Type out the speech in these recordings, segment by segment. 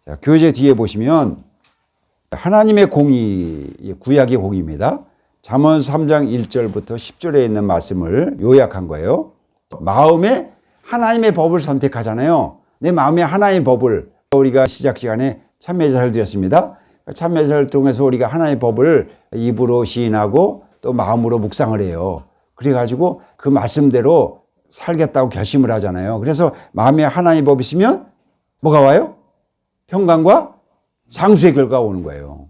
자, 교재 뒤에 보시면 하나님의 공의, 구약의 공의입니다. 잠언 3장 1절부터 10절에 있는 말씀을 요약한 거예요. 마음에 하나님의 법을 선택하잖아요. 내 마음에 하나님의 법을, 우리가 시작 시간에 참매제사를 드렸습니다. 참매제사를 통해서 우리가 하나님의 법을 입으로 시인하고 또 마음으로 묵상을 해요. 그래가지고 그 말씀대로 살겠다고 결심을 하잖아요. 그래서 마음에 하나님의 법이 있으면 뭐가 와요? 평강과 상수의 결과가 오는 거예요.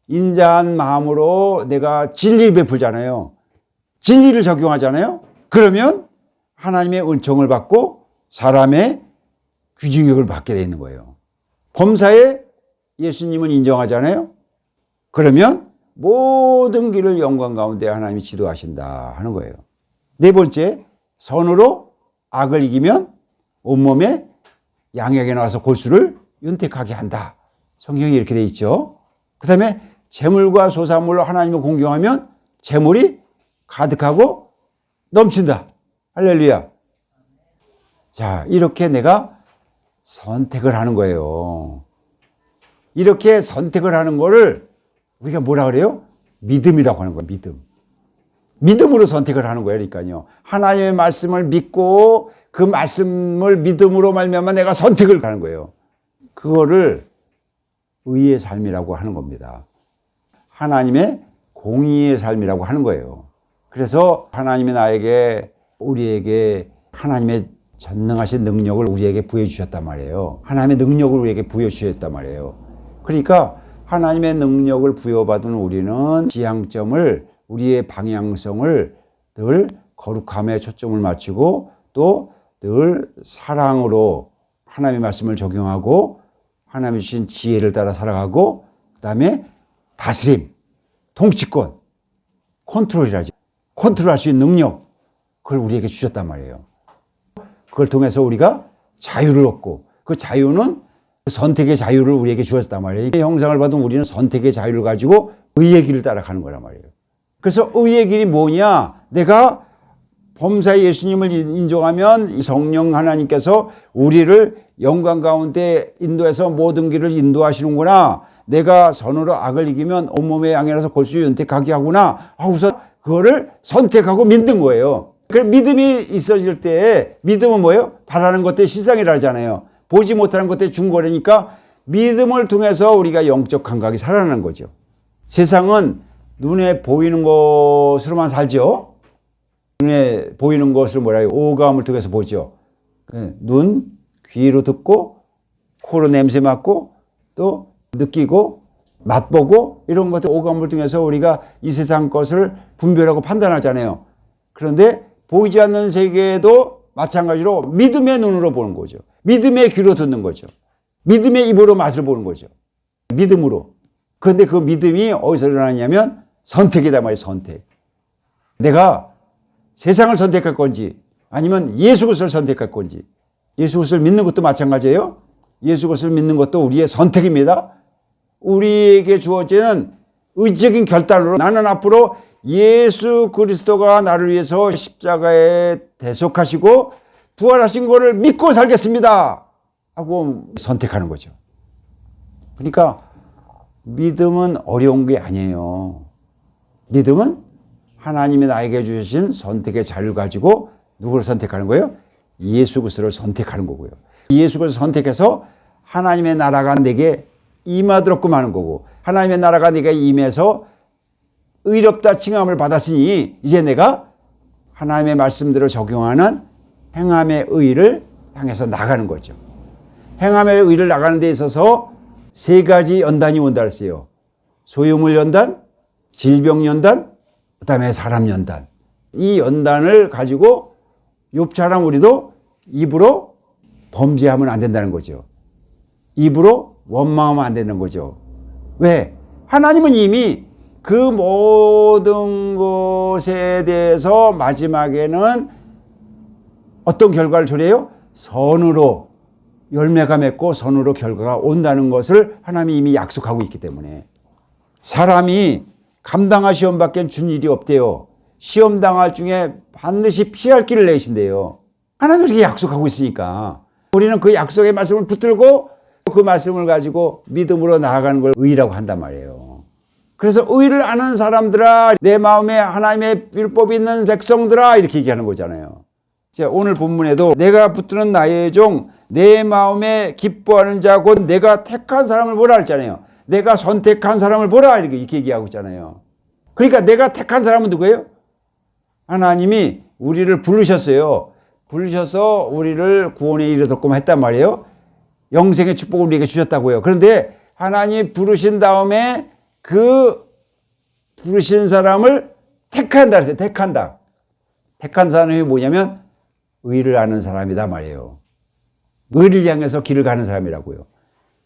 인자한 마음으로 내가 진리를 베풀잖아요. 진리를 적용하잖아요. 그러면 하나님의 은총을 받고 사람의 귀중력을 받게 되는 거예요. 범사에 예수님을 인정하잖아요. 그러면 모든 길을 영광 가운데 하나님이 지도하신다 하는 거예요. 네 번째, 선으로 악을 이기면 온몸에 양에게 나와서 골수를 윤택하게 한다. 성경이 이렇게 돼 있죠. 그 다음에 재물과 소산물로 하나님을 공경하면 재물이 가득하고 넘친다. 할렐루야. 자, 이렇게 내가 선택을 하는 거예요. 이렇게 선택을 하는 거를 우리가 뭐라 그래요? 믿음이라고 하는 거예요. 믿음. 믿음으로 선택을 하는 거예요. 그러니까요. 하나님의 말씀을 믿고 그 말씀을 믿음으로 말미암아 내가 선택을 하는 거예요. 그거를 의의 삶이라고 하는 겁니다. 하나님의 공의의 삶이라고 하는 거예요. 그래서 하나님이 나에게, 우리에게 하나님의 전능하신 능력을 우리에게 부여주셨단 말이에요. 하나님의 능력을 우리에게 부여주셨단 말이에요. 그러니까 하나님의 능력을 부여받은 우리는 지향점을, 우리의 방향성을 늘 거룩함에 초점을 맞추고 또 늘 사랑으로 하나님의 말씀을 적용하고 하나님이 주신 지혜를 따라 살아가고 그 다음에 다스림, 통치권, 컨트롤이라지. 컨트롤할 수 있는 능력, 그걸 우리에게 주셨단 말이에요. 그걸 통해서 우리가 자유를 얻고 그 자유는 선택의 자유를 우리에게 주었단 말이에요. 이 형상을 받은 우리는 선택의 자유를 가지고 의의 길을 따라가는 거란 말이에요. 그래서 의의 길이 뭐냐? 내가 범사의 예수님을 인정하면 성령 하나님께서 우리를 영광 가운데 인도해서 모든 길을 인도하시는구나. 내가 선으로 악을 이기면 온몸의 양이라서 골수 윤택하게 하구나. 우선 그거를 선택하고 믿는 거예요. 그 믿음이 있어질 때, 믿음은 뭐예요? 바라는 것들 실상이라 하잖아요. 보지 못하는 것들이 중거래니까 믿음을 통해서 우리가 영적 감각이 살아나는 거죠. 세상은 눈에 보이는 것으로만 살죠. 눈에 보이는 것을 뭐라 해요? 오감을 통해서 보죠. 눈, 귀로 듣고, 코로 냄새 맡고, 또 느끼고, 맛보고, 이런 것들 오감을 통해서 우리가 이 세상 것을 분별하고 판단하잖아요. 그런데 보이지 않는 세계에도 마찬가지로 믿음의 눈으로 보는 거죠. 믿음의 귀로 듣는 거죠. 믿음의 입으로 맛을 보는 거죠. 믿음으로. 그런데 그 믿음이 어디서 일어나냐면 선택이다 말이에요. 선택. 내가 세상을 선택할 건지 아니면 예수 그리스도를 선택할 건지. 예수 그리스도를 믿는 것도 마찬가지예요. 예수 그리스도를 믿는 것도 우리의 선택입니다. 우리에게 주어지는 의지적인 결단으로 나는 앞으로 예수 그리스도가 나를 위해서 십자가에 대속하시고 부활하신 것을 믿고 살겠습니다 하고 선택하는 거죠. 그러니까 믿음은 어려운 게 아니에요. 믿음은 하나님이 나에게 주신 선택의 자유를 가지고 누구를 선택하는 거예요? 예수 그리스도를 선택하는 거고요. 예수 그리스도를 선택해서 하나님의 나라가 내게 임하도록끔 하는 거고, 하나님의 나라가 내게 임해서 의롭다 칭함을 받았으니 이제 내가 하나님의 말씀대로 적용하는 행함의 의를 향해서 나가는 거죠. 행함의 의를 나가는 데 있어서 세 가지 연단이 온다 했어요. 소유물 연단, 질병 연단, 그 다음에 사람 연단. 이 연단을 가지고 욥처럼 우리도 입으로 범죄하면 안 된다는 거죠. 입으로 원망하면 안 되는 거죠. 왜? 하나님은 이미 그 모든 것에 대해서 마지막에는 어떤 결과를 초래해요? 선으로 열매가 맺고 선으로 결과가 온다는 것을 하나님이 이미 약속하고 있기 때문에 사람이 감당할 시험밖에 준 일이 없대요. 시험 당할 중에 반드시 피할 길을 내신대요. 하나님이 그렇게 약속하고 있으니까 우리는 그 약속의 말씀을 붙들고 그 말씀을 가지고 믿음으로 나아가는 걸 의라고 한단 말이에요. 그래서 의를 아는 사람들아, 내 마음에 하나님의 율법이 있는 백성들아, 이렇게 얘기하는 거잖아요. 오늘 본문에도 내가 붙드는 나의 종, 내 마음에 기뻐하는 자, 곧 내가 택한 사람을 보라 했잖아요. 내가 선택한 사람을 보라, 이렇게 얘기하고 있잖아요. 그러니까 내가 택한 사람은 누구예요? 하나님이 우리를 부르셨어요. 부르셔서 우리를 구원에 이르도록 했단 말이에요. 영생의 축복을 우리에게 주셨다고요. 그런데 하나님이 부르신 다음에 그 부르신 사람을 택한다 그랬어요. 택한다. 택한 사람이 뭐냐면 의를 아는 사람이다 말이에요. 의를 향해서 길을 가는 사람이라고요.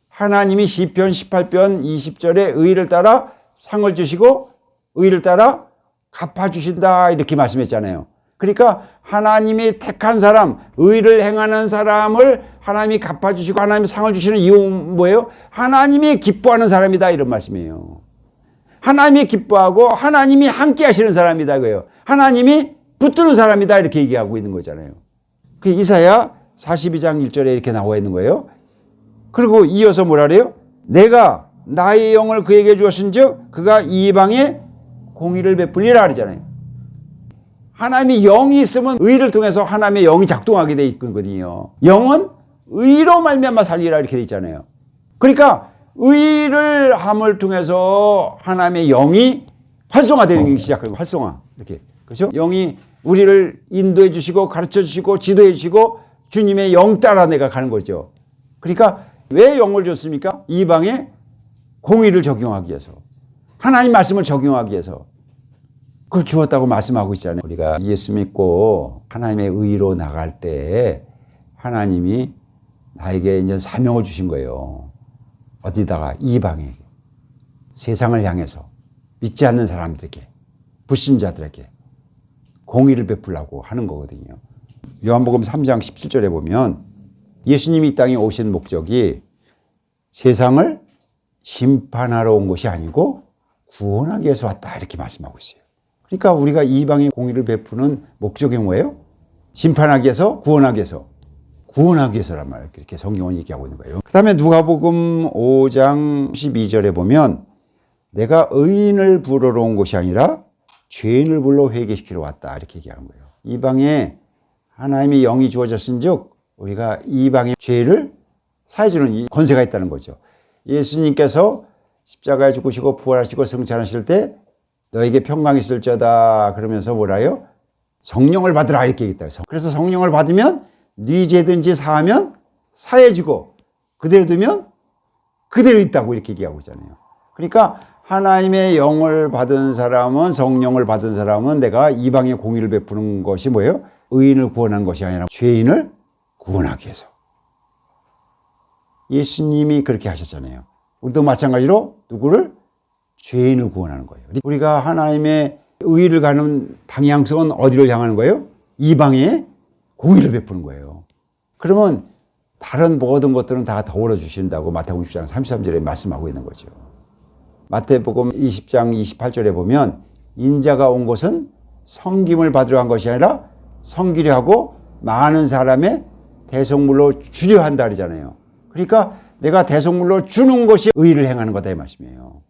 하나님이 시편 18편 20절에 의를 따라 상을 주시고 의를 따라 갚아주신다, 이렇게 말씀했잖아요. 그러니까 하나님이 택한 사람, 의를 행하는 사람을 하나님이 갚아주시고 하나님이 상을 주시는 이유는 뭐예요? 하나님이 기뻐하는 사람이다, 이런 말씀이에요. 하나님이 기뻐하고 하나님이 함께 하시는 사람이다, 그래요. 하나님이 붙드는 사람이다, 이렇게 얘기하고 있는 거잖아요. 그 이사야 42장 1절에 이렇게 나와 있는 거예요. 그리고 이어서 뭐라 그래요? 내가 나의 영을 그에게 주었은즉 그가 이방에 공의를 베풀리라 그러잖아요. 하나님이 영이 있으면 의를 통해서 하나님의 영이 작동하게 돼 있거든요. 영은 의로 말미암아 살리라, 이렇게 돼 있잖아요. 그러니까 의를 함을 통해서 하나님의 영이 활성화되는 게 시작하고, 활성화, 이렇게, 그렇죠? 영이 우리를 인도해 주시고 가르쳐 주시고 지도해 주시고 주님의 영 따라 내가 가는 거죠. 그러니까 왜 영을 줬습니까? 이방에 공의를 적용하기 위해서, 하나님 말씀을 적용하기 위해서 그걸 주었다고 말씀하고 있잖아요. 우리가 예수 믿고 하나님의 의로 나갈 때 하나님이 나에게 이제 사명을 주신 거예요. 어디다가? 이방에게, 세상을 향해서 믿지 않는 사람들에게, 불신자들에게 공의를 베풀라고 하는 거거든요. 요한복음 3장 17절에 보면 예수님이 이 땅에 오신 목적이 세상을 심판하러 온 것이 아니고 구원하기 위해서 왔다, 이렇게 말씀하고 있어요. 그러니까 우리가 이방에 공의를 베푸는 목적이 뭐예요? 심판하기 위해서, 구원하기 위해서. 구원하기 위해서란 말이에요. 이렇게 성경은 얘기하고 있는 거예요. 그 다음에 누가복음 5장 12절에 보면 내가 의인을 부르러 온 것이 아니라 죄인을 불러 회개시키러 왔다, 이렇게 얘기하는 거예요. 이방에 하나님의 영이 주어졌은즉 우리가 이방의 죄를 사해주는 이 권세가 있다는 거죠. 예수님께서 십자가에 죽으시고 부활하시고 승천하실 때 너에게 평강이 있을지어다 그러면서 뭐라요? 성령을 받으라, 이렇게 얘기했다. 그래서 성령을 받으면 네 죄든지 사하면 사해지고 그대로 두면 그대로 있다고, 이렇게 얘기하고 있잖아요. 그러니까 하나님의 영을 받은 사람은, 성령을 받은 사람은 내가 이방의 공의를 베푸는 것이 뭐예요? 의인을 구원한 것이 아니라 죄인을 구원하기 위해서. 예수님이 그렇게 하셨잖아요. 우리도 마찬가지로 누구를? 죄인을 구원하는 거예요. 우리가 하나님의 의를 가는 방향성은 어디를 향하는 거예요? 이방에 공의를 베푸는 거예요. 그러면 다른 모든 것들은 다 더불어 주신다고 마태복음 10장 33절에 말씀하고 있는 거죠. 마태복음 20장 28절에 보면 인자가 온 것은 섬김을 받으러 한 것이 아니라 섬기려 하고 많은 사람의 대속물로 주려 한다 그러잖아요. 그러니까 내가 대속물로 주는 것이 의를 행하는 거다, 이 말씀이에요.